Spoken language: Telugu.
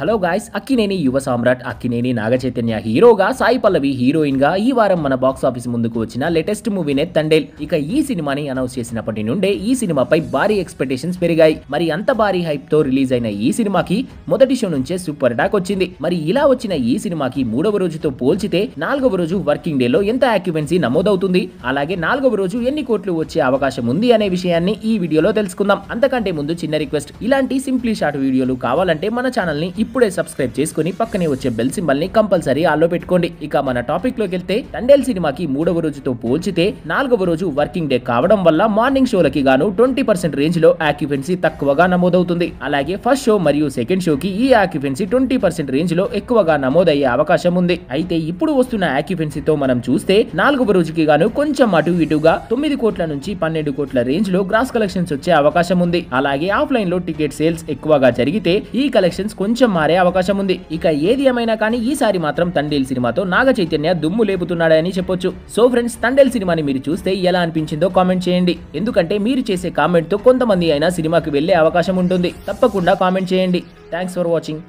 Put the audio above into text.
హలో గాయ్స్, అక్కినేని యువ సామ్రాట్ అక్కినేని నాగచైతన్య హీరోగా, సాయి పల్లవి హీరోయిన్ గా ఈ వారం మన బాక్స్ ఆఫీస్ ముందుకు వచ్చిన లేటెస్ట్ మూవీనే తండేల్. ఇక ఈ సినిమాని అనౌన్స్ చేసినప్పటి నుండే ఈ సినిమాపై భారీ ఎక్స్పెక్టేషన్స్ పెరిగాయి. మరి అంత భారీ హైప్ తో రిలీజ్ అయిన ఈ సినిమాకి మొదటి షో నుంచే సూపర్ అటాక్ వచ్చింది. మరి ఇలా వచ్చిన ఈ సినిమాకి మూడవ రోజుతో పోల్చితే నాలుగవ రోజు వర్కింగ్ డే లో ఎంత ఆక్యుపెన్సీ నమోదవుతుంది, అలాగే నాలుగవ రోజు ఎన్ని కోట్లు వచ్చే అవకాశం ఉంది అనే విషయాన్ని ఈ వీడియోలో తెలుసుకుందాం. అంతకంటే ముందు చిన్న రిక్వెస్ట్, ఇలాంటి సింప్లీ షార్ట్ వీడియోలు కావాలంటే మన ఛానల్ ని ఇప్పుడే సబ్స్క్రైబ్ చేసుకుని పక్కనే వచ్చే బెల్ సింబల్ ని కంపల్సరీ ఆల్లో పెట్టుకోండి. ఇక మన టాపిక్ లోకి వెళ్తే, తండేల్ సినిమాకి మూడవ రోజుతో పోల్చితే నాలుగవ రోజు వర్కింగ్ డే కావడం వల్ల మార్నింగ్ షోలకి గాను 20% రేంజ్ లో ఆక్యుపెన్సీ తక్కువగా నమోదవుతుంది. అలాగే ఫస్ట్ షో మరియు సెకండ్ షోకి ఈ ఆక్యుపెన్సీ 20% రేంజ్ లో ఎక్కువగా నమోదయ్యే అవకాశం ఉంది. అయితే ఇప్పుడు వస్తున్న ఆక్యుపెన్సీతో మనం చూస్తే నాలుగవ రోజుకి గాను కొంచెం అటు ఇటుగా 9 కోట్ల నుంచి 12 కోట్ల రేంజ్ లో గ్రాస్ కలెక్షన్స్ వచ్చే అవకాశం ఉంది. అలాగే ఆఫ్లైన్ లో టికెట్ సేల్స్ ఎక్కువగా జరిగితే ఈ కలెక్షన్స్ కొంచెం మారే అవకాశం ఉంది. ఇక ఏది ఏమైనా కానీ ఈసారి మాత్రం తండేల్ సినిమాతో నాగ చైతన్య దుమ్ము లేపుతున్నాడని చెప్పొచ్చు. సో ఫ్రెండ్స్, తండేల్ సినిమాని మీరు చూస్తే ఎలా అనిపించిందో కామెంట్ చేయండి. ఎందుకంటే మీరు చేసే కామెంట్ తో కొంతమంది అయినా సినిమాకి వెళ్లే అవకాశం ఉంటుంది. తప్పకుండా కామెంట్ చేయండి. Thanks for watching.